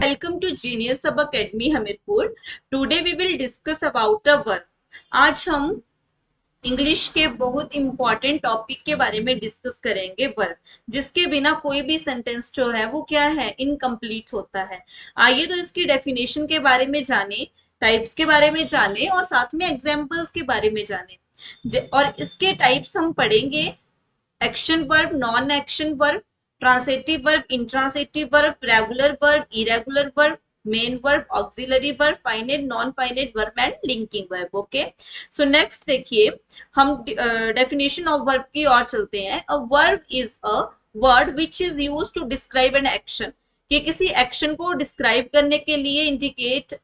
Welcome to Genius Sub Academy Hamirpur. Today we will discuss about a verb। आज हम English के बहुत important topic के बारे में डिस्कस करेंगे, वर्ब, जिसके बिना कोई भी सेंटेंस जो है वो क्या है, इनकम्प्लीट होता है। आइए तो इसकी डेफिनेशन के बारे में जाने, टाइप्स के बारे में जाने और साथ में एग्जांपल्स के बारे में जाने। और इसके टाइप्स हम पढ़ेंगे: action verb, non action verb, transitive verb, intransitive verb, regular verb, irregular verb, main verb, auxiliary verb, finite, non finite verb and linking verb. Okay, so next देखिए, हम डेफिनेशन ऑफ वर्ब की ओर चलते हैं। A verb is a word which is used to describe an action, कि किसी action को describe करने के लिए, इंडिकेट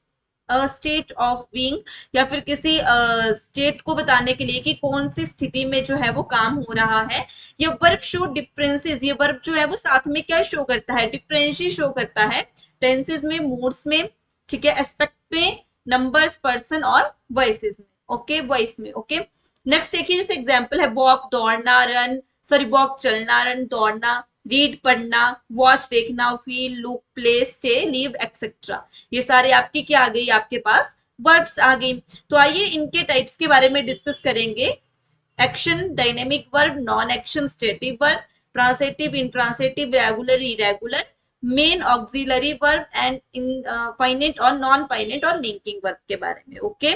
स्टेट ऑफ बीइंग, या फिर किसी स्टेट को बताने के लिए कि कौन सी स्थिति में जो है वो काम हो रहा है। ये वर्ब शो डिफरेंसेस, ये वर्ब जो है वो साथ में क्या शो करता है, डिफरेंशिएट शो करता है, टेंसेस में, मूड्स में, ठीक है, एस्पेक्ट में, नंबर्स, पर्सन और वॉइसेस में। ओके, वॉइस में। ओके, नेक्स्ट देखिए, जैसे एग्जांपल है वॉक दौड़ना, रन सॉरी वॉक चलना, रन दौड़ना, रीड पढ़ना, वॉच देखना, feel look play stay leave etcetera. ये सारे आपकी क्या आ गई, आपके पास वर्ब्स आ गई। तो आइए इनके टाइप्स के बारे में डिस्कस करेंगे। Action dynamic verb, non action stative verb, transitive intransitive, regular irregular, main auxiliary verb and in finite और नॉन फाइनाइट और लिंकिंग वर्ब के बारे में। ओके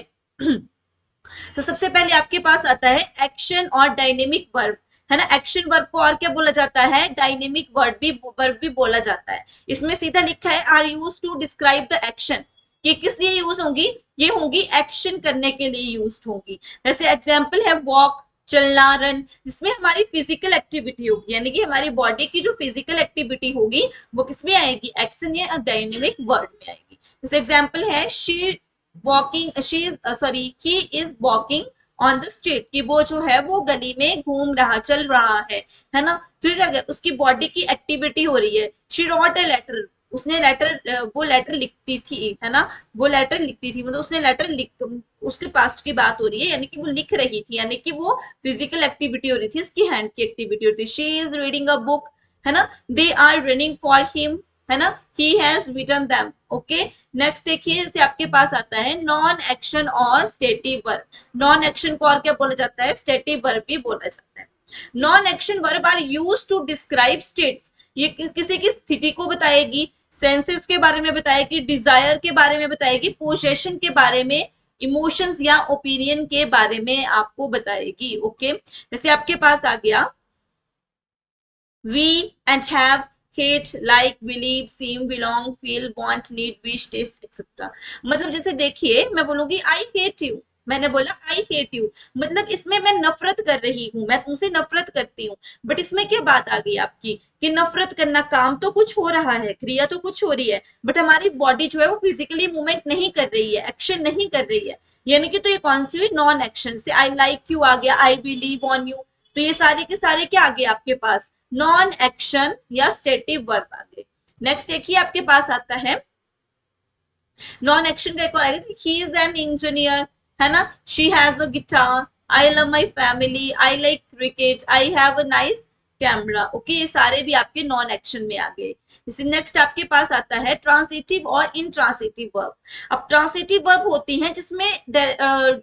तो सबसे पहले आपके पास आता है एक्शन और डायनेमिक वर्ब, है ना। एक्शन वर्ब को और क्या बोला जाता है, डायनेमिक वर्ब भी बोला जाता है। इसमें सीधा लिखा है are use to describe the action, कि किस लिए यूज होंगी, ये होंगी एक्शन करने के लिए यूज होंगी। जैसे एग्जाम्पल है वॉक चलना, रन, जिसमें हमारी फिजिकल एक्टिविटी होगी, यानी कि हमारी बॉडी की जो फिजिकल एक्टिविटी होगी वो किसमें आएगी, एक्शन या डायनेमिक वर्ड में आएगी। जैसे एग्जाम्पल है she walking, she is sorry he is walking on the street, कि वो जो है वो गली में घूम रहा, चल रहा है ना। तो ये क्या, उसकी बॉडी की एक्टिविटी हो रही है। शी रॉट अ लेटर, उसने लेटर, वो लेटर लिखती थी, है ना, वो लेटर लिखती थी, मतलब उसने लेटर लिख, उसके पास्ट की बात हो रही है, यानी कि वो लिख रही थी, यानी कि वो फिजिकल एक्टिविटी हो रही थी, उसकी हैंड की एक्टिविटी हो रही थी। She is reading a book, है ना, they are running for him, है ना, he has written them. Okay, next देखिए, जैसे आपके पास आता है नॉन एक्शन और स्टेटिव वर्ब। नॉन एक्शन को और क्या बोला जाता है, स्टेटिव वर्ब भी बोला जाता है। Non action verb are use to describe states, ये किसी की स्थिति को बताएगी, सेंसेस के बारे में बताएगी, डिजायर के बारे में बताएगी, पोजेशन के बारे में, इमोशंस या ओपिनियन के बारे में आपको बताएगी। ओके, जैसे आपके पास आ गया we and have, hate, like, believe, seem, belong, feel, want, need, wish, taste, etc. मतलब जैसे देखिए, मैं बोलूंगी I hate you, मैंने बोला I hate you, मतलब इसमें मैं नफरत कर रही हूँ, मैं तुमसे नफरत करती हूँ। बट इसमें क्या बात आ गई आपकी, कि नफरत करना, काम तो कुछ हो रहा है, क्रिया तो कुछ हो रही है, बट हमारी बॉडी जो है वो फिजिकली मूवमेंट नहीं कर रही है, एक्शन नहीं कर रही है, यानी कि तो ये कौन सी हुई, नॉन एक्शन। से आई लाइक यू आ गया, आई बिलीव ऑन यू, तो ये सारे के सारे क्या आ गए आपके पास, नॉन एक्शन या स्टेटिव वर्ब आ गए। नेक्स्ट देखिए, आपके पास आता है नॉन एक्शन का एक और आएगा, ही इज एन इंजीनियर, है ना, she has a guitar, I love my family, I like cricket, I have a nice camera. Okay, ये सारे भी आपके नॉन एक्शन में आ गए। इसी नेक्स्ट आपके पास आता है ट्रांसिटिव और इंट्रांसिटिव वर्ब। अब ट्रांसिटिव वर्ब होती हैं जिसमें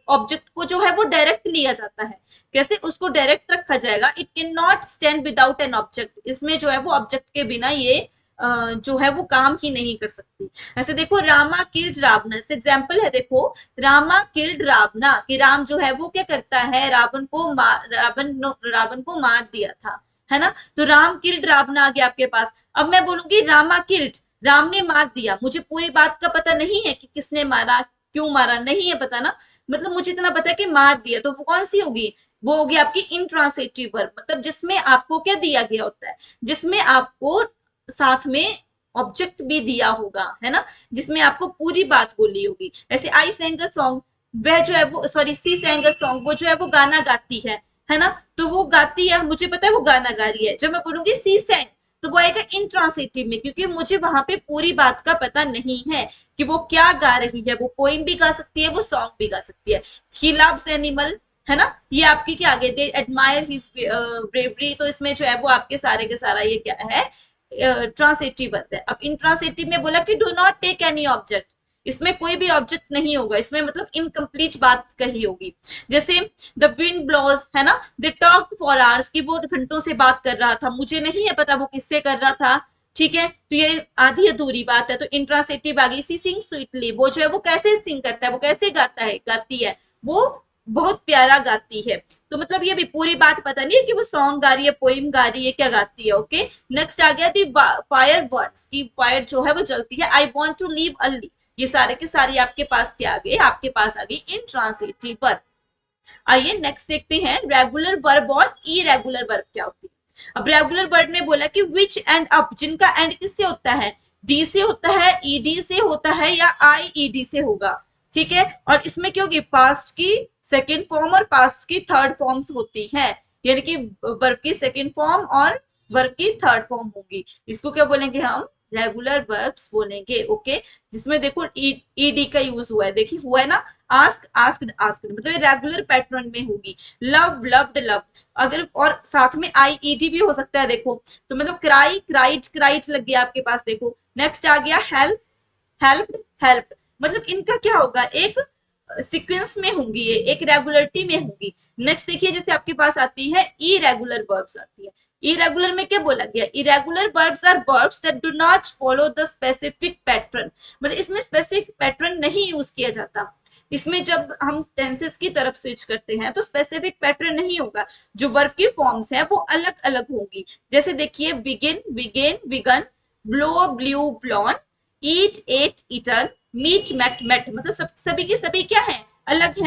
ऑब्जेक्ट को जो है वो डायरेक्ट लिया जाता है। कैसे उसको डायरेक्ट रखा जाएगा, it can not stand without an object, इसमें जो है वो ऑब्जेक्ट के बिना ये जो है वो काम ही नहीं कर सकती। ऐसे देखो, रामा किल्ड रावण, एग्जाम्पल है, देखो रामा किल्ड रावणा, कि राम जो है वो क्या करता है, रावण को मार दिया था, है ना। तो राम किल्ड रावण आ गया आपके पास। अब मैं बोलूंगी रामा किल्ड, राम ने मार दिया, मुझे पूरी बात का पता नहीं है कि किसने मारा, क्यों मारा, नहीं है पता ना, मतलब मुझे इतना पता है कि मार दिया, तो वो कौन सी होगी, वो होगी आपकी इंट्रांसिटिव वर्ब, मतलब जिसमें आपको क्या दिया गया होता है, जिसमें आपको साथ में ऑब्जेक्ट भी दिया होगा, है ना, जिसमें आपको पूरी बात बोली होगी। ऐसे आई सेंग अ सॉन्ग, वह जो है वो, sorry C Seng a song, वो जो है वो गाना गाती है ना, तो वो गाती है, मुझे पता है वो गाना गा रही है। जब मैं बोलूंगी सी सेंग, तो वो आएगा इंट्रांसिटिव में, क्योंकि मुझे वहां पे पूरी बात का पता नहीं है कि वो क्या गा रही है, वो पोइम भी गा सकती है, वो सॉन्ग भी गा सकती है। ही लव्स एनिमल, है ना, ये आपकी क्या आ गए, दे एडमायर हिज ब्रेवरी, तो इसमें जो है वो आपके सारे के सारा ये क्या है, ट्रांसिटिव वर्ब है। अब इंट्रांसिटिव में बोला कि do not take any object, इसमें कोई भी ऑब्जेक्ट नहीं होगा, इसमें मतलब इनकम्प्लीट बात कही होगी। जैसे द विंड ब्लोज है ना, दे टॉक्ड फॉर आवर्स, की वो घंटों से बात कर रहा था, मुझे नहीं है पता वो किससे कर रहा था, ठीक है, तो ये आधी अधूरी बात है, तो इंट्रांसिटिव आ गई। सी सिंग स्वीटली, वो जो है वो कैसे सिंग करता है, वो कैसे गाता है, गाती है, वो बहुत प्यारा गाती है। तो मतलब ये भी पूरी बात पता नहीं है कि वो सॉन्ग गा रही है, पोइम गा रही है, क्या गाती है। ओके, नेक्स्ट आ गया थी फायर वर्ड्स की, फायर जो है वो जलती है। I want to leave early, ये सारे के सारे आपके पास क्या आ गए, आपके पास आ गई इंट्रांसिटिव वर्ब। आइए नेक्स्ट देखते हैं रेगुलर वर्ब और इरेगुलर वर्ब क्या होती है। अब रेगुलर वर्ब में बोला कि विच एंड अप, जिनका एंड किससे होता है, डी से होता है, ईडी से होता है, या आईईडी से होगा, ठीक है। और इसमें क्या होगी, पास्ट की सेकेंड फॉर्म और पास्ट की थर्ड फॉर्म्स होती है, यानी कि वर्ब की सेकेंड फॉर्म और वर्ब की थर्ड फॉर्म होगी। इसको क्या बोलेंगे हम, रेगुलर वर्ब्स बोलेंगे। ओके, जिसमें देखो ईडी का यूज हुआ है, देखिए हुआ है ना, आस्क आस्क्ड आस्क्ड, मतलब ये रेगुलर पैटर्न में होगी। लव लव्ड लव, अगर और साथ में आईईडी भी हो सकता है, देखो तो मतलब क्राई क्राइड क्राइड लग गया आपके पास। देखो नेक्स्ट आ गया हेल्प हेल्प हेल्प, मतलब इनका क्या होगा, एक सीक्वेंस में होंगी, ये एक रेगुलरिटी में होंगी। नेक्स्ट देखिए, जैसे आपके पास आती है इरेगुलर वर्ब्स आती है। इरेगुलर में क्या बोला गया, irregular verbs are verbs that do not follow the specific pattern, मतलब इसमें स्पेसिफिक पैटर्न नहीं यूज किया जाता। इसमें जब हम टेंसेस की तरफ स्विच करते हैं तो स्पेसिफिक पैटर्न नहीं होगा, जो वर्ब की फॉर्म्स है वो अलग अलग होंगी। जैसे देखिए begin began begun, blow blew blown, eat ate eaten, meet met met, मतलब सभी की सभी क्या है, अलग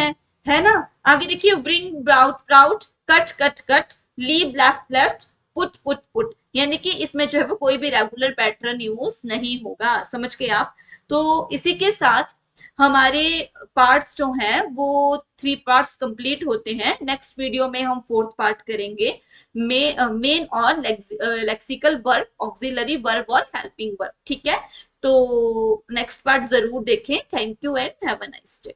है ना। आगे देखिए wring brought brought, cut cut cut, leave left left, put put put, यानी कि इसमें जो है वो कोई भी रेगुलर पैटर्न यूज नहीं होगा, समझ गए आप। तो इसी के साथ हमारे पार्ट्स जो हैं वो 3 पार्ट्स कंप्लीट होते हैं। नेक्स्ट वीडियो में हम 4th पार्ट करेंगे, मेन और लेक्सिकल वर्ब, ऑक्सिलरी वर्ब और हेल्पिंग वर्ब, ठीक है। तो नेक्स्ट पार्ट जरूर देखें। Thank you and have a nice day.